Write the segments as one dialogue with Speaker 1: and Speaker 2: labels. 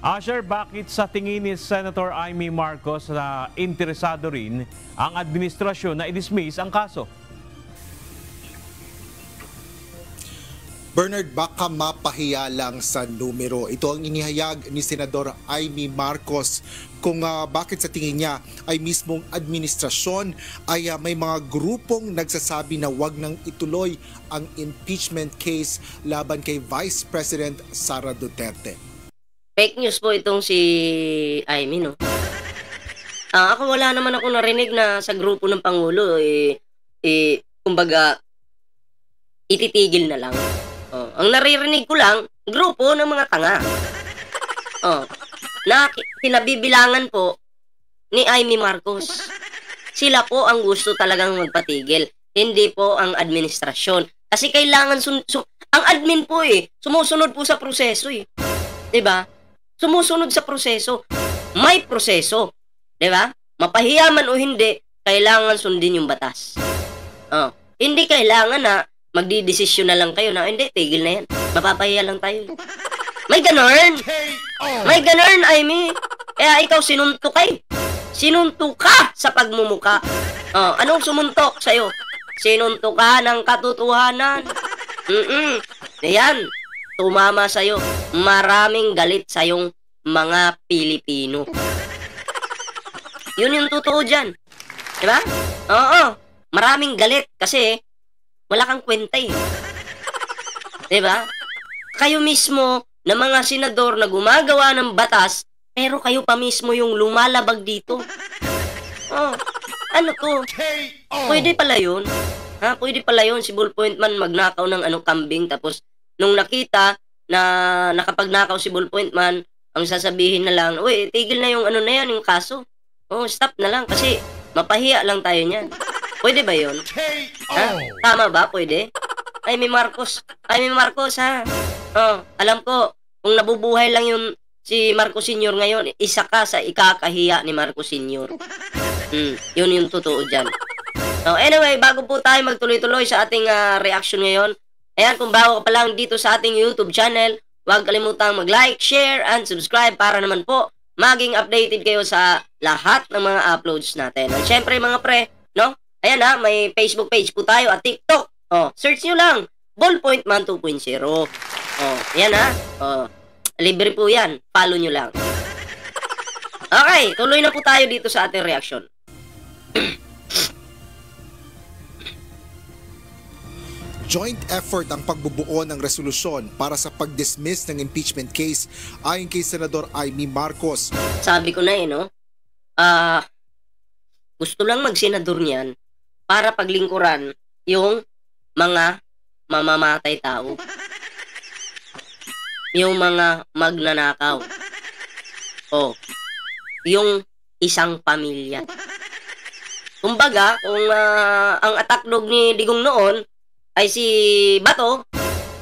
Speaker 1: Asher, bakit sa tingin ni Senator Amy Marcos na interesado rin ang administrasyon na i-dismiss ang kaso?
Speaker 2: Bernard, baka mapahiya lang sa numero. Ito ang inihayag ni Senador Amy Marcos kung bakit sa tingin niya ay mismong administrasyon ay may mga grupong nagsasabi na wag nang ituloy ang impeachment case laban kay Vice President Sara Duterte.
Speaker 3: Fake news po itong si Amy, no? Ako wala naman ako narinig na sa grupo ng Pangulo, kumbaga, ititigil na lang. Ang naririnig ko lang, grupo ng mga tanga. Na pinabibilangan po ni Amy Marcos. Sila po ang gusto talagang magpatigil, hindi po ang administrasyon. Kasi kailangan, ang admin po sumusunod po sa proseso 'Di ba? Sumusunod sa proseso. May proseso. 'Di ba? Mapahiya man o hindi, kailangan sundin yung batas. Hindi kailangan na magdidesisyon na lang kayo na hindi, tigil na yan. Mapapahiya lang tayo. May ganun. May ganun, Amy. Kaya ikaw sinuntok Sinuntok ka sa pagmumuka. Anong sumuntok sa'yo? Sinuntok ka ng katotohanan. Ayan. Tumama sa'yo. Maraming galit sa'yong mga Pilipino. Yun yung totoo dyan. Diba? Oo. Maraming galit kasi wala kang kwenta Diba? Kayo mismo na mga senador na gumagawa ng batas, pero kayo pa mismo yung lumalabag dito. Ano to? Pwede pala yun. Pwede pala yun. Si Ballpoint Man magnakaw ng kambing, tapos nung nakita na nakapagnakaw si Ballpoint Man, ang sasabihin na lang, uy, tigil na yung yung kaso. Stop na lang kasi mapahiya lang tayo niyan. Pwede ba yun? Tama ba? Pwede? Amy Marcos, alam ko, kung nabubuhay lang yung si Marcos Sr. ngayon, isa ka sa ikakahiya ni Marcos Sr. Yun yung totoo dyan. Anyway, bago po tayo magtuloy-tuloy sa ating reaction ngayon, ayan, kung bago ka pa lang dito sa ating YouTube channel, huwag kalimutang mag-like, share, and subscribe para naman po maging updated kayo sa lahat ng mga uploads natin. At syempre mga pre, no? Ayan may Facebook page po tayo at TikTok. Search nyo lang, Ballpoint Man 2.0. Ayan libre po yan. Follow nyo lang. Okay, tuloy na po tayo dito sa ating reaction.
Speaker 2: Joint effort ang pagbubuo ng resolusyon para sa pag-dismiss ng impeachment case ayon kay Senador Amy Marcos.
Speaker 3: Sabi ko na no? Gusto lang mag-senador niyan para paglingkuran yung mga mamamatay tao. Yung mga magnanakaw. Yung isang pamilya. Kumbaga, kung ang attack dog ni Digong noon ay si Bato,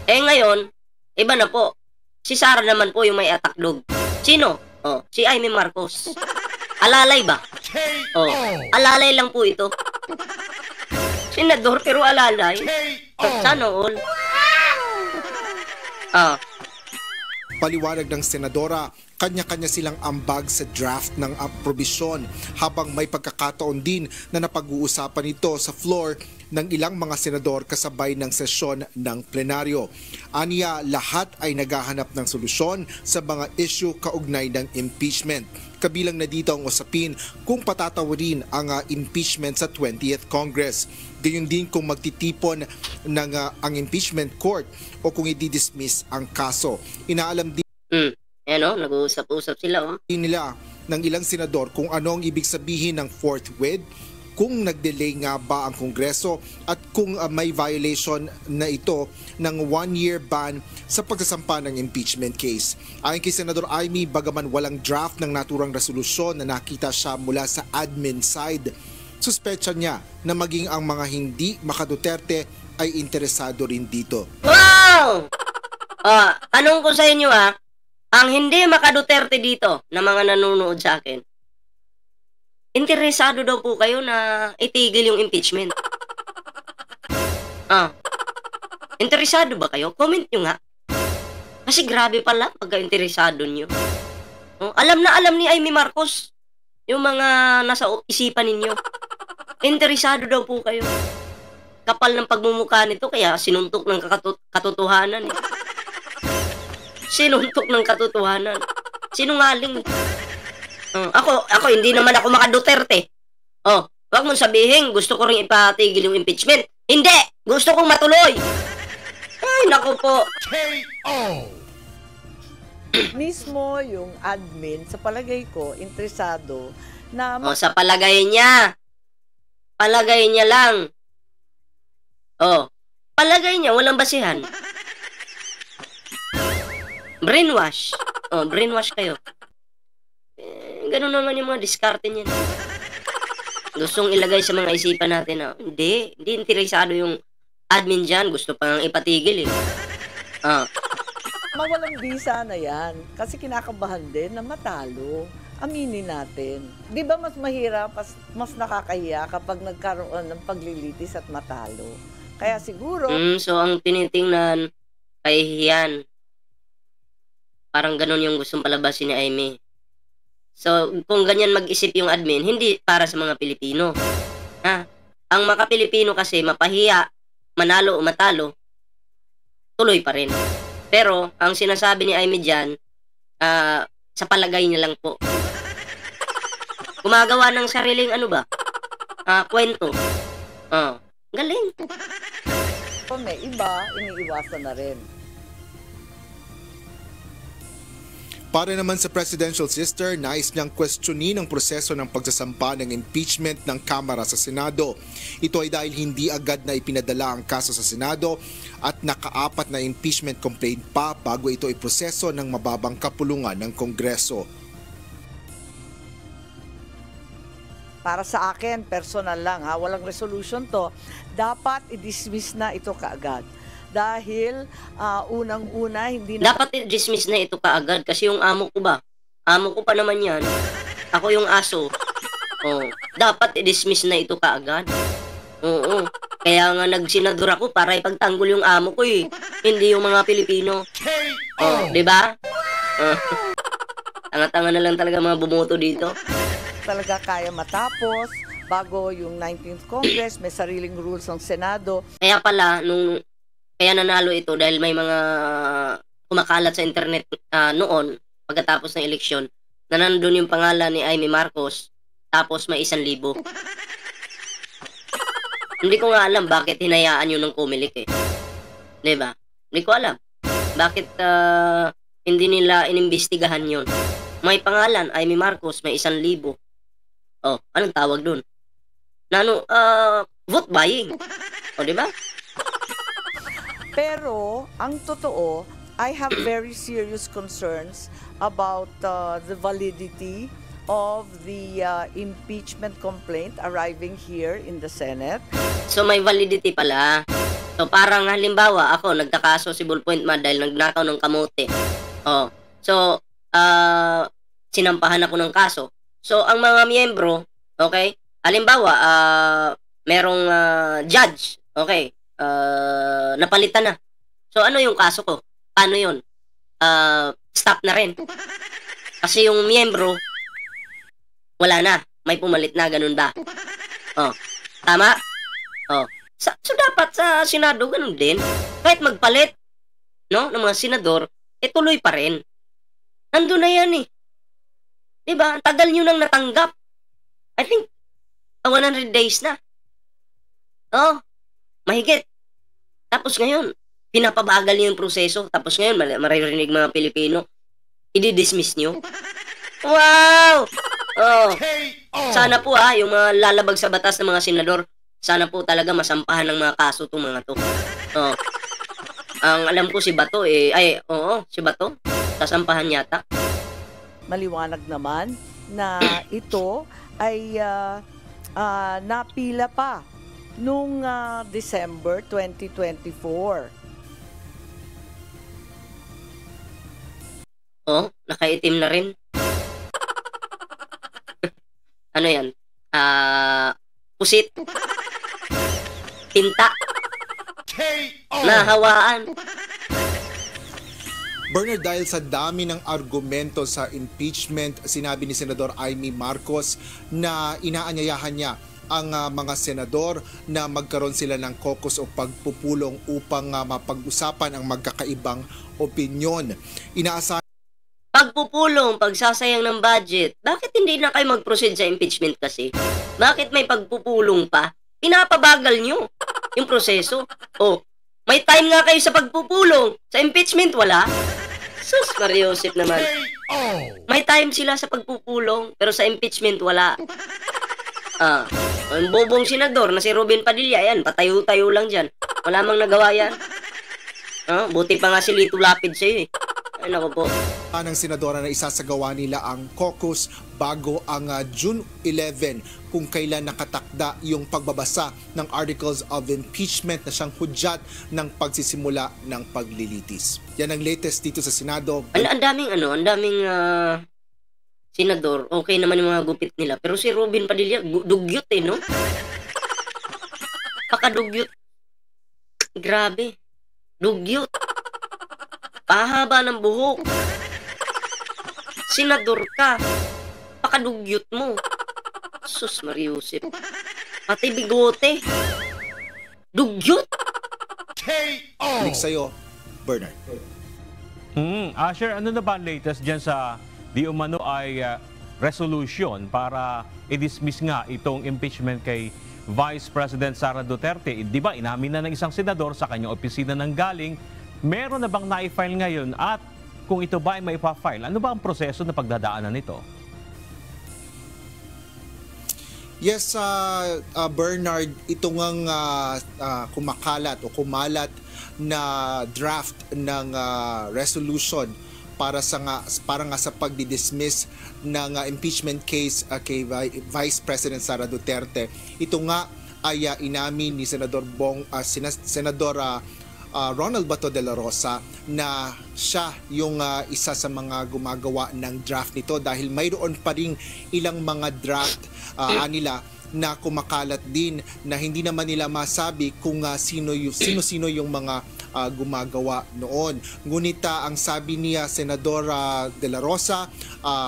Speaker 3: ngayon, iba na po. Si Sara naman po yung may attack dog. Sino? Si Amy Marcos. Alalay ba? Alalay lang po ito. Senador pero alalay. Sana all.
Speaker 2: Paliwanag ng senadora, kanya-kanya silang ambag sa draft ng aprobisyon habang may pagkakataon din na napag-uusapan ito sa floor ng ilang mga senador kasabay ng sesyon ng plenaryo. Aniya, lahat ay naghahanap ng solusyon sa mga issue kaugnay ng impeachment. Kabilang na dito ang usapin kung patatawarin ang impeachment sa 20th Congress. Gayon din kung magtitipon ng ang impeachment court o kung i-dismiss ang kaso. Inaalam din
Speaker 3: nag-uusap-usap sila.
Speaker 2: Nila ng ilang senador kung ano ang ibig sabihin ng forthwith, kung nag-delay nga ba ang Kongreso at kung may violation na ito ng 1-year ban sa pagsasampa ng impeachment case. Ayon kay Senador Amy, bagaman walang draft ng naturang resolusyon na nakita siya mula sa admin side, suspecha niya na maging ang mga hindi maka-Duterte ay interesado rin dito.
Speaker 3: Wow! Tanong ko sa inyo ang hindi maka-Duterte dito na mga nanonood sa akin, interesado daw po kayo na itigil yung impeachment. Interesado ba kayo? Comment nyo nga. Kasi grabe pala pagka interesado nyo. Alam na alam ni Amy Marcos yung mga nasa isipan ninyo. Interesado daw po kayo. Kapal ng pagmumukha nito kaya sinuntok ng katotohanan. Sinuntok ng katotohanan. Sinungaling. Ako hindi naman ako maka-Duterte. Wag mong sabihin gusto ko ring ipatigil yung impeachment. Hindi! Gusto kong matuloy. Ay, naku po.
Speaker 4: Mismo yung admin, sa palagay ko, interesado na
Speaker 3: Sa palagay niya. Palagay niya lang. Palagay niya, walang basihan. Brainwash. Brainwash kayo. Ganun naman yung mga diskarte niya. Gustong ilagay sa mga isipan natin na, hindi interesado yung admin dyan. Gusto pa nga ipatigil
Speaker 4: mawalang visa na yan. Kasi kinakabahan din na matalo. Aminin natin. Di ba mas mahirap, mas nakakahiya kapag nagkaroon ng paglilitis at matalo? Kaya siguro...
Speaker 3: So, ang tinitingnan, kahihiyan. Parang ganun yung gustong palabasin ni Amy. So, kung ganyan mag-isip yung admin, hindi para sa mga Pilipino. Ang mga Pilipino kasi, mapahiya, manalo o matalo, tuloy pa rin. Pero, ang sinasabi ni Amy dyan, sa palagay niya lang po. Gumagawa ng sariling kwento. Galing.
Speaker 4: May iba, iniiwasan na rin.
Speaker 2: Para naman sa presidential sister, nais niyang questionin ang proseso ng pagsasampa ng impeachment ng Kamara sa Senado. Ito ay dahil hindi agad na ipinadala ang kaso sa Senado at nakaapat na impeachment complaint pa bago ito iproseso ng mababang kapulungan ng Kongreso.
Speaker 4: Para sa akin, personal lang walang resolution to. Dapat i-dismiss na ito kaagad. Dahil unang-una hindi na...
Speaker 3: Dapat i-dismiss na ito kaagad kasi yung amo ko ba? Amo ko pa naman yan. Ako yung aso. Dapat i-dismiss na ito kaagad. Oo. Kaya nga nagsenador ako para ipagtanggol yung amo ko Hindi yung mga Pilipino. Di ba? Tanga-tanga na lang talaga mga bumoto dito.
Speaker 4: Talaga kaya matapos bago yung 19th Congress, may sariling rules ng Senado.
Speaker 3: Kaya pala, kaya nanalo ito dahil may mga kumakalat sa internet noon, pagkatapos ng eleksyon, na nandun yung pangalan ni Amy Marcos, tapos may 1,000. Hindi ko nga alam bakit hinayaan yun ng Comelec Diba? Hindi ko alam. Bakit hindi nila inimbestigahan yun? May pangalan, Amy Marcos, may 1,000. Anong tawag dun? Vote buying. Diba?
Speaker 4: Pero, ang totoo, I have very serious concerns about the validity of the impeachment complaint arriving here in the Senate.
Speaker 3: So, may validity pala. So, parang halimbawa, ako, nagkakaso si Bullpoint Ma dahil nagnakaw ng kamote. So, sinampahan ako ng kaso. So, ang mga miyembro, okay, halimbawa, merong judge, okay, napalitan na. So, ano yung kaso ko? Paano yun? Stop na rin. Kasi yung miyembro, wala na. May pumalit na, ganun ba? Tama? So, dapat sa Senado, ganun din. Kahit magpalit, ng mga senador, tuloy pa rin. Nandun na yan Diba? Ang tagal nyo nang natanggap. I think, 100 days na. Mahigit. Tapos ngayon, pinapabagal niyo yung proseso. Tapos ngayon, maririnig mga Pilipino, i-dismiss nyo. Wow! Sana po yung mga lalabag sa batas ng mga senador, sana po talaga masampahan ng mga kaso itong mga to. Ang alam ko si Bato si Bato, sasampahan yata.
Speaker 4: Maliwanag naman na ito ay napila pa nung December 2024.
Speaker 3: Nakaitim na rin. Ano yan? Pusit. Tinta. Nahawaan.
Speaker 2: Bernard, dahil sa dami ng argumento sa impeachment, sinabi ni Senador Amy Marcos na inaanyayahan niya ang mga senador na magkaroon sila ng caucus o pagpupulong upang mapag-usapan ang magkakaibang opinyon. Inaasahan
Speaker 3: Pagpupulong, pagsasayang ng budget. Bakit hindi na kayo mag-proceed sa impeachment kasi? Bakit may pagpupulong pa? Pinapabagal nyo yung proseso. Oh, may time nga kayo sa pagpupulong. Sa impeachment, wala. Sus, Mariosep naman. May time sila sa pagpupulong, pero sa impeachment, wala. Ang bobong senador na si Robin Padilla, yan, patayo-tayo lang dyan. Wala mang nagawa yan. Buti pa nga si Lito Lapid sa'yo eh. Ay, naku po.
Speaker 2: ng senadora na isasagawa nila ang caucus bago ang June 11 kung kailan nakatakda yung pagbabasa ng Articles of Impeachment na siyang hudyat ng pagsisimula ng paglilitis. Yan ang latest dito sa Senado.
Speaker 3: Ang daming senador, okay naman yung mga gupit nila. Pero si Robin Padilla, dugyot eh, no? Pakadugyot. Grabe. Dugyot. Pahaba ng buhok. Senador ka. Pakadugyot mo. Sus, Mariosep. Pati bigote. Dugyot.
Speaker 2: Balik sa'yo, Bernard.
Speaker 1: Asher, ano na ba ang latest dyan sa di umano ay resolution para i-dismiss nga itong impeachment kay Vice President Sara Duterte? Di ba, inamin na ng isang senador sa kanyang opisina ng galing. Meron na bang na-file ngayon at kung ito ba ay maipa-file, ano ba ang proseso na pagdadaanan nito?
Speaker 2: Yes, Bernard, ito ngang kumalat na draft ng resolution para nga sa pagdi-dismiss ng impeachment case kay Vice President Sara Duterte. Ito nga ay inamin ni Senador Ronald Bato de la Rosa na siya yung isa sa mga gumagawa ng draft nito dahil mayroon pa ring ilang mga draft nila na kumakalat din na hindi naman nila masabi kung sino-sino yung mga gumagawa noon. Ngunit ang sabi niya Senadora de la Rosa,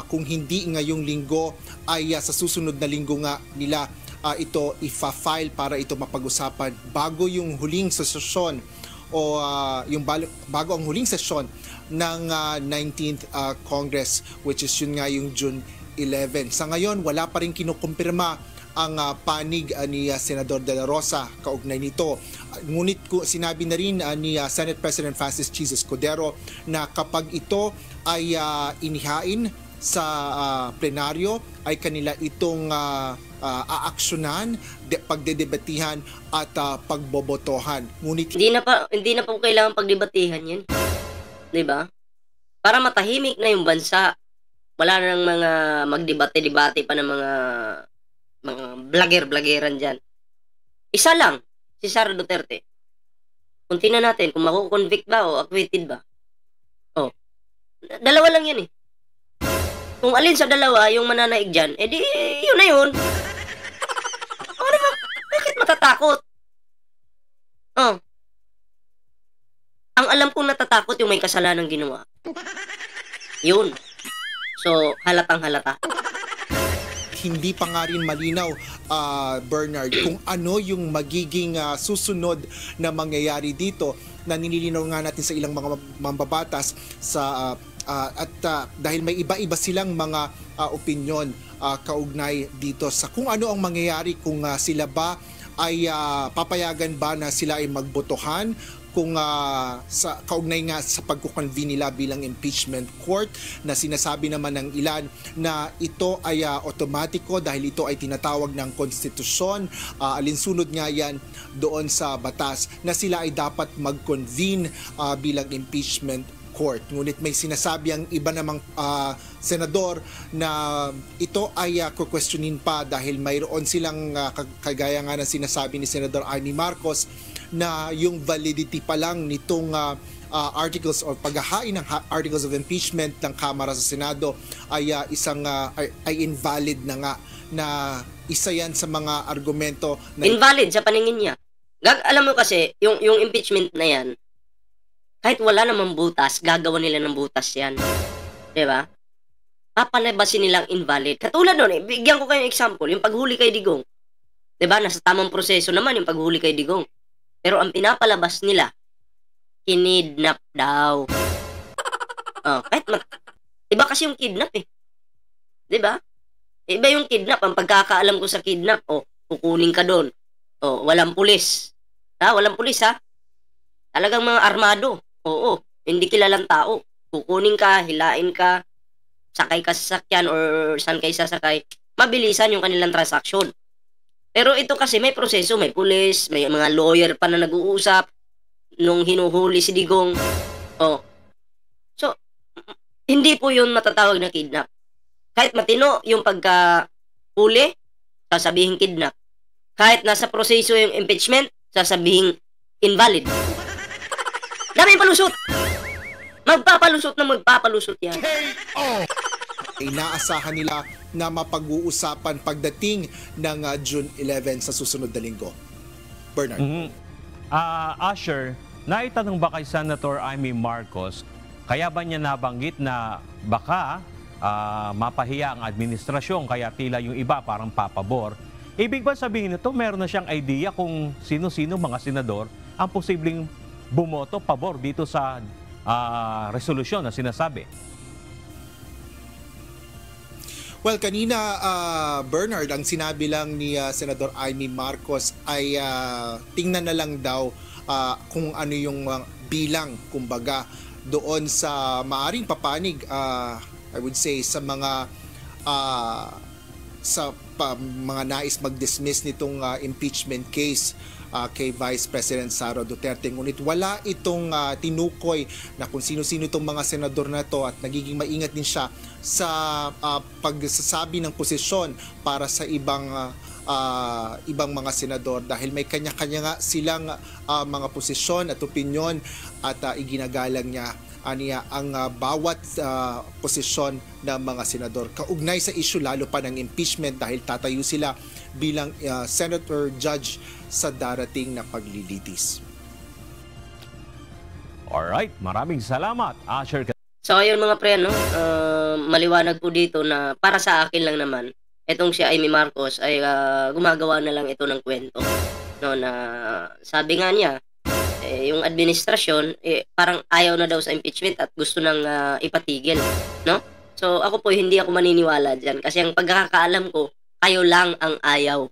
Speaker 2: kung hindi ngayong linggo ay sa susunod na linggo nga nila ito ifa-file para ito mapag-usapan bago yung huling sesyon o yung bago ang huling sesyon ng 19th Congress, which is yun nga yung June 11. Sa ngayon, wala pa rin kinukumpirma ang panig ni Senador De La Rosa kaugnay nito. Ngunit sinabi na rin ni Senate President Francis Jesus Cordero na kapag ito ay inihain sa plenaryo ay kanila itong aaksyonan, pagdedebatihan at pagbobotohan. Ngunit
Speaker 3: hindi na po kailangan pagdebatihan 'yan. 'Di ba? Para matahimik na yung bansa. Wala nang mga magdebate-debate pa ng mga vlogger-vloggeran diyan. Isa lang, si Sara Duterte. Kung tingnan natin kung mako-convict ba o acquitted ba. Oh. Dalawa lang 'yan eh. Kung alin sa dalawa yung mananaig dyan, edi yun na yun. Ano ba? Bakit matatakot? Oh. Ang alam kong natatakot yung may kasalanan ginawa. Yun. So, halatang halata.
Speaker 2: hindi pa nga rin malinaw, Bernard, kung ano yung magiging susunod na mangyayari dito na nililinaw nga natin sa ilang mga mambabatas sa dahil may iba-iba silang mga opinyon kaugnay dito sa kung ano ang mangyayari kung sila ba ay papayagan ba na sila ay magbotohan kung sa kaugnay nga sa pagkukonvene nila bilang impeachment court na sinasabi naman ng ilan na ito ay otomatiko dahil ito ay tinatawag ng konstitusyon, alinsunod nga yan doon sa batas na sila ay dapat mag-convene bilang impeachment court. Ngunit may sinasabi ang iba namang senador na ito ay kukwestiyonin pa dahil mayroon silang kagaya nga ng sinasabi ni Senador Amy Marcos na yung validity pa lang nitong articles or paghahain ng articles of impeachment ng Kamara sa Senado ay ay invalid na nga na isa yan sa mga argumento na
Speaker 3: invalid sa paningin niya. Alam mo kasi yung impeachment na yan, kahit wala namang butas, gagawa nila ng butas yan. Diba? Papalabasin nilang invalid. Katulad nun, bigyan ko kayo ng example, yung paghuli kay Digong. Diba? Nasa tamang proseso naman yung paghuli kay Digong. Pero ang pinapalabas nila, kinidnap daw. Iba kasi yung kidnap eh. Diba? Iba yung kidnap. Ang pagkakaalam ko sa kidnap, kukunin ka doon. Walang pulis. Walang pulis ha. Talagang mga armado. Oo, hindi kilalang tao. Kukunin ka, hilain ka, sakay ka sa sasakyan or saan kayo sasakay. Mabilisan yung kanilang transaksyon. Pero ito kasi may proseso, may pulis, may mga lawyer pa na nag-uusap nung hinuhuli si Digong. So, hindi po yun matatawag na kidnap. Kahit matino yung pagka-huli, sasabihin kidnap. Kahit nasa proseso yung impeachment, sasabihin invalid. Daming palusot! Magpapalusot yan.
Speaker 2: Inaasahan nila na mapag-uusapan pagdating ng June 11 sa susunod na linggo. Bernard.
Speaker 1: Asher, naitanong ba kay Senator Amy Marcos, kaya ba niya nabanggit na baka mapahiya ang administrasyon kaya tila yung iba parang papabor? Ibig ba sabihin nito, meron na siyang idea kung sino-sino mga senador ang posibleng bumoto pabor dito sa resolusyon na sinasabi?
Speaker 2: Well, kanina, Bernard, ang sinabi lang ni Senador Amy Marcos ay tingnan na lang daw kung ano yung bilang, kumbaga, doon sa maaring papanig, I would say, sa mga mga nais mag-dismiss nitong impeachment case kay Vice President Sara Duterte. Ngunit wala itong tinukoy na kung sino-sino itong mga senador na to at nagiging maingat din siya sa pagsasabi ng posisyon para sa ibang mga senador dahil may kanya-kanya nga silang mga posisyon at opinyon at iginagalang niya ang bawat posisyon ng mga senador kaugnay sa issue lalo pa ng impeachment dahil tatayo sila bilang senator judge sa darating na paglilitis.
Speaker 1: Alright, maraming salamat, Asher.
Speaker 3: So ayun mga pre, maliwanag po dito na para sa akin lang naman, etong si Amy Marcos ay gumagawa na lang ito ng kwento. Na sabi nga niya, yung administrasyon parang ayaw na daw sa impeachment at gusto nang ipatigil, no? So ako po hindi ako maniniwala diyan kasi ang pagkakaalam ko, kayo lang ang ayaw.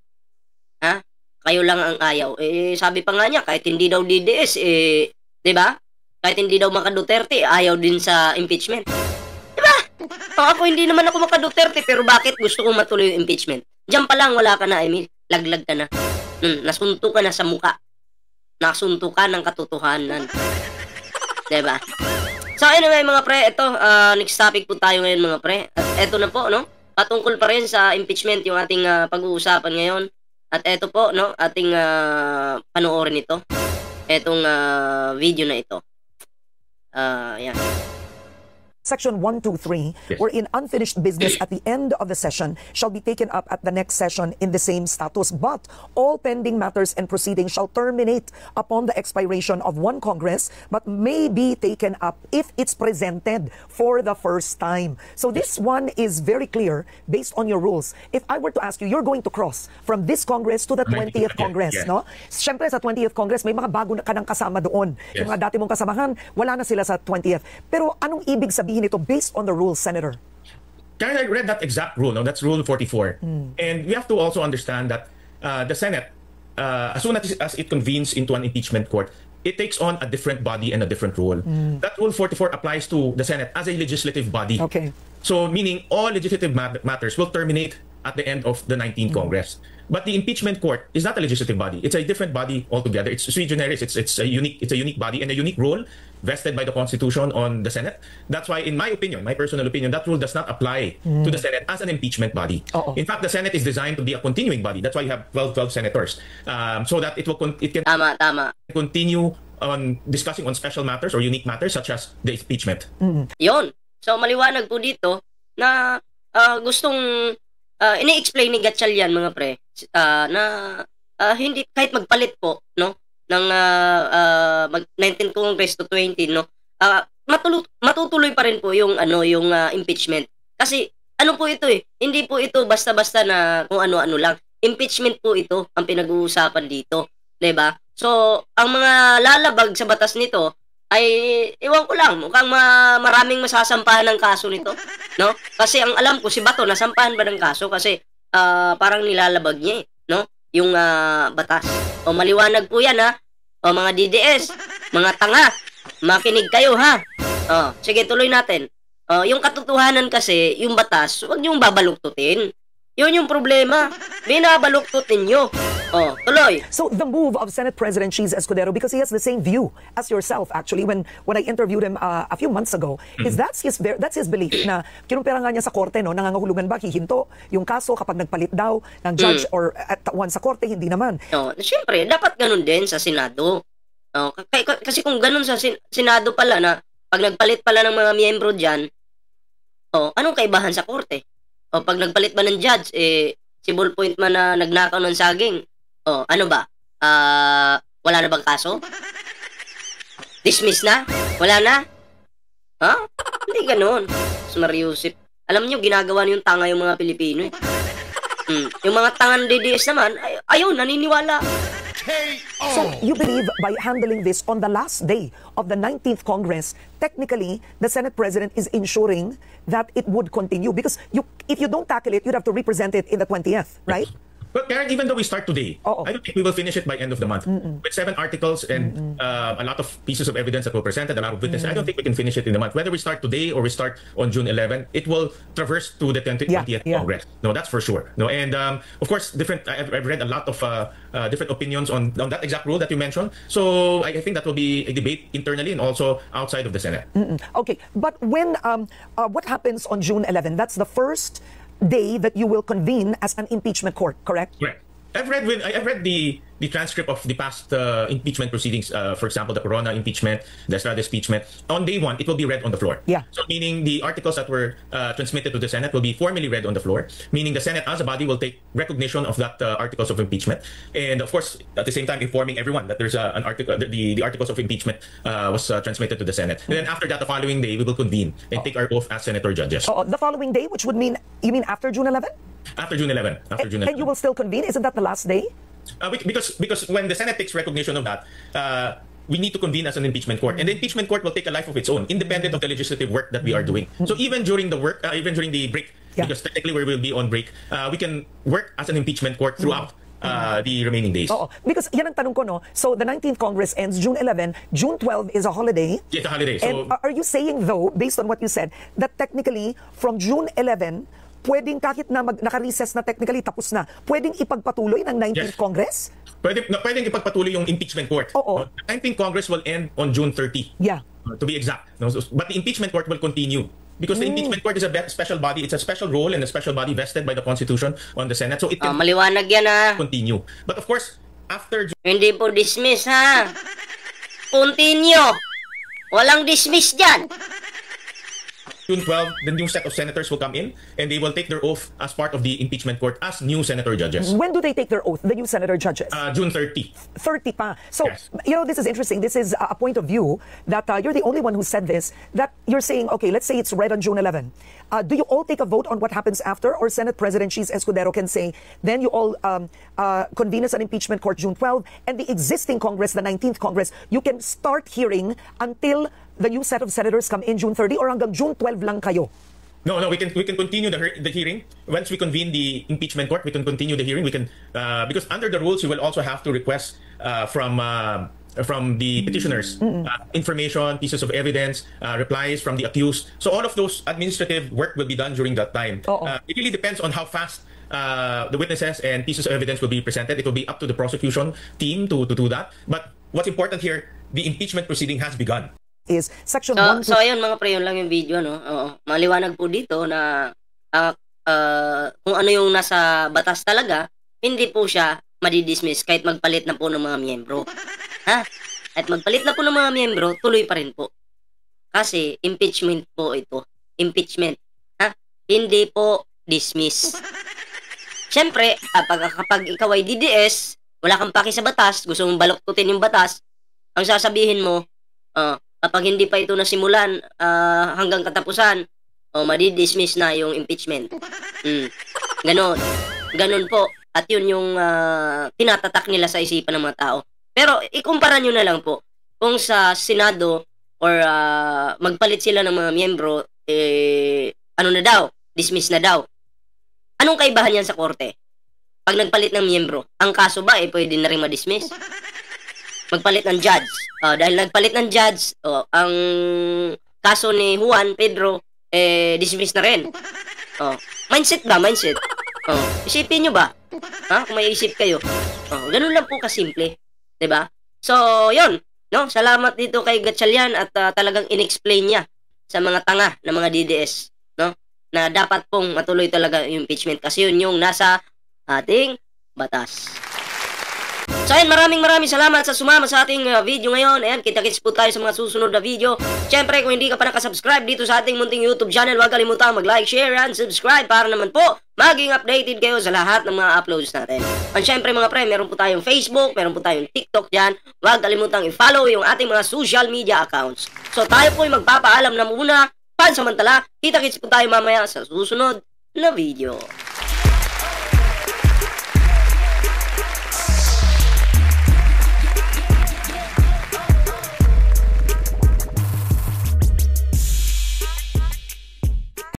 Speaker 3: Ha? Kayo lang ang ayaw. Sabi pa nga niya kahit hindi daw DDS 'di ba? Kahit hindi daw maka-Duterte, ayaw din sa impeachment. 'Di ba? Ako hindi naman ako maka-Duterte pero bakit gusto kong matuloy yung impeachment? Diyan pa lang wala ka na, Emil. Laglag ka na. Nasunto ka na sa muka. Nasunto ka ng katotohanan. Diba? So, anyway mga pre, ito, next topic po tayo ngayon mga pre. At ito na po, no? Patungkol pa rin sa impeachment yung ating pag-uusapan ngayon. At ito po, no? Ating panoorin ito. Itong video na ito. Yan.
Speaker 5: Section 123,
Speaker 6: Yes.
Speaker 5: wherein unfinished business at the end of the session shall be taken up at the next session in the same status, but all pending matters and proceedings shall terminate upon the expiration of one Congress, but may be taken up if it's presented for the first time. So this one is very clear based on your rules. If I were to ask you, you're going to cross from this Congress to the 20th Congress,
Speaker 6: Yes.
Speaker 5: no? Siyempre sa 20th Congress, may mga bago ka ng kasama doon.
Speaker 6: Yes.
Speaker 5: Yung mga dati mong kasamahan, wala na sila sa 20th. Pero anong ibig sabihin ito based on the rules, Senator?
Speaker 6: Kaya I read that exact rule, no? That's Rule 44. And we have to also understand that the Senate, as soon as it convenes into an impeachment court, it takes on a different body and a different rule. That Rule 44 applies to the Senate as a legislative body.
Speaker 5: Okay.
Speaker 6: So, meaning all legislative matters will terminate at the end of the 19th Congress. But the impeachment court is not a legislative body. It's a different body altogether. It's sui generis. It's a unique body and a unique role vested by the Constitution on the Senate. That's why, in my opinion, my personal opinion, that rule does not apply to the Senate as an impeachment body. In fact, the Senate is designed to be a continuing body. That's why you have 12 senators, so that it can
Speaker 3: Tama.
Speaker 6: continue on discussing on special matters or unique matters such as the impeachment.
Speaker 3: Yon. So, maliwanag po dito na gustong ini-explain ni Gatchalian mga pre na hindi kahit magpalit po, no? ng 19 Congress to 20, no? Matutuloy pa rin po yung impeachment. Kasi ano po ito hindi po ito basta-basta na kung ano-ano lang. Impeachment po ito ang pinag-uusapan dito, 'di ba? So, ang mga lalabag sa batas nito ay iwan ko lang, mukhang maraming masasampahan ng kaso nito, no? Kasi ang alam ko si Bato nasampahan ba ng kaso kasi parang nilalabag niya no? Yung batas. O maliwanag po 'yan ha. O mga DDS, mga tanga, makinig kayo ha. O, sige tuloy natin. Yung katotohanan kasi, yung batas, huwag niyong babaluktutin. Yun yung problema. Binabaluktutin niyo. Tuloy.
Speaker 5: So the move of Senate President Cheese Escudero, because he has the same view as yourself actually when I interviewed him a few months ago, is that's his belief na kinumpira nga niya sa korte, no, nangangahulugan ba hihinto yung kaso kapag nagpalit daw ng judge or at once sa korte, hindi naman.
Speaker 3: Siyempre, dapat ganun din sa Senado. Kasi kung ganun sa Senado pala na pag nagpalit pala ng mga miyembro dyan, anong kaibahan sa korte? Pag nagpalit ba ng judge, si Ballpoint man na nagnakaw ng saging, ano ba? Wala na bang kaso? Dismiss na? Wala na? Hindi ganun. Mariusip. Alam nyo, ginagawa niyo yung tanga yung mga Pilipino Yung mga tangan DDS naman, ayun, naniniwala.
Speaker 5: So you believe by handling this on the last day of the 19th Congress, technically, the Senate President is ensuring that it would continue because if you don't tackle it, you'd have to represent it in the 20th, right?
Speaker 6: But Karen, even though we start today, I don't think we will finish it by end of the month. With 7 articles and a lot of pieces of evidence that were presented, a lot of witnesses, I don't think we can finish it in the month. Whether we start today or we start on June 11, it will traverse to the 20th Congress. No, that's for sure. No, and of course, I've read a lot of different opinions on that exact rule that you mentioned. So I think that will be a debate internally and also outside of the Senate.
Speaker 5: Okay, but when what happens on June 11? That's the first day that you will convene as an impeachment court, correct?
Speaker 6: Correct. I've read the transcript of the past impeachment proceedings. For example, the Corona impeachment, the Estrada impeachment. On day 1, it will be read on the floor.
Speaker 5: Yeah.
Speaker 6: So meaning the articles that were transmitted to the Senate will be formally read on the floor. Meaning the Senate as a body will take recognition of that articles of impeachment, and of course at the same time informing everyone that there's an article, the articles of impeachment was transmitted to the Senate. And then after that, the following day, we will convene and take our oath as senator judges.
Speaker 5: The following day, which would mean, you mean after June 11?
Speaker 6: After June 11.
Speaker 5: And you will still convene? Isn't that the last day?
Speaker 6: Because when the Senate takes recognition of that, we need to convene as an impeachment court, and the impeachment court will take a life of its own, independent of the legislative work that we are doing. So even during the work, even during the break, because technically we will be on break, we can work as an impeachment court throughout the remaining days.
Speaker 5: Because yan ang tanong ko, no? So the 19th Congress ends June 11, June 12 is a holiday.
Speaker 6: It's a holiday.
Speaker 5: And are you saying though, based on what you said, that technically from June 11, pwedeng kahit na naka-recess na technically tapos na, pwedeng ipagpatuloy ng 19th Congress?
Speaker 6: Pwedeng ipagpatuloy yung impeachment court. The 19th Congress will end on June 30.
Speaker 5: Yeah.
Speaker 6: To be exact. But the impeachment court will continue. Because the impeachment court is a special body. It's a special role and a special body vested by the Constitution on the Senate. So it can
Speaker 3: maliwanag yan
Speaker 6: continue. But of course, after
Speaker 3: hindi po dismiss ha. Continue. Walang dismiss dyan.
Speaker 6: June 12, the new set of senators will come in and they will take their oath as part of the impeachment court as new senator judges.
Speaker 5: When do they take their oath, the new senator judges?
Speaker 6: June 30.
Speaker 5: 30 pa. So,
Speaker 6: yes.
Speaker 5: This is interesting. This is a point of view that you're the only one who said this, that you're saying, okay, let's say it's read on June 11. Do you all take a vote on what happens after, or Senate President Cheese Escudero can say, then you all convene as an impeachment court June 12, and the existing Congress, the 19th Congress, you can start hearing until the new set of senators come in June 30, or hanggang June 12 lang kayo?
Speaker 6: No, we can continue the hearing. Once we convene the impeachment court, we can continue the hearing. We can because under the rules, you will also have to request from the petitioners information, pieces of evidence, replies from the accused. So all of those administrative work will be done during that time. It really depends on how fast the witnesses and pieces of evidence will be presented. It will be up to the prosecution team to do that. But what's important here, the impeachment proceeding has begun.
Speaker 5: Is section 1
Speaker 3: So ayun mga pre, yun lang yung video, no? Maliwanag po dito na kung ano yung nasa batas talaga, hindi po siya madidismiss kahit magpalit na po ng mga miyembro. At magpalit na po ng mga miyembro, tuloy pa rin po. Kasi impeachment po ito. Impeachment. Hindi po dismiss. Siyempre, kapag ikaw ay DDS, wala kang paki sa batas, gusto mong baluktutin yung batas, ang sasabihin mo, kapag hindi pa ito nasimulan hanggang katapusan, madidismiss na yung impeachment. Ganon po. At yun yung tinatatak nila sa isipan ng mga tao. Pero ikumpara nyo na lang po, kung sa Senado or magpalit sila ng mga miyembro, ano na daw, dismiss na daw. Anong kaibahan yan sa korte? Pag nagpalit ng miyembro, ang kaso ba pwede na rin ma-dismiss? Magpalit ng judge. Dahil nagpalit ng judge, ang kaso ni Juan Pedro, dismiss na rin. Mindset ba? Mindset. Isipin nyo ba? Kung may isip kayo. Ganun lang po kasimple. 'Di ba? So, yun. No? Salamat dito kay Gatchalian at talagang inexplain niya sa mga tanga ng mga DDS. No? Na dapat pong matuloy talaga yung impeachment kasi yun yung nasa ating batas. So ayun, maraming salamat sa sumama sa ating video ngayon. Ayan, kita-kits po tayo sa mga susunod na video. Siyempre, kung hindi ka pa nakasubscribe dito sa ating munting YouTube channel, huwag kalimutan mag-like, share, and subscribe para naman po maging updated kayo sa lahat ng mga uploads natin. And siyempre mga pre, meron po tayong Facebook, meron po tayong TikTok dyan. Huwag kalimutan i-follow yung ating mga social media accounts. So tayo po ay magpapaalam na muna. Pansamantala, kita-kits po tayo mamaya sa susunod na video.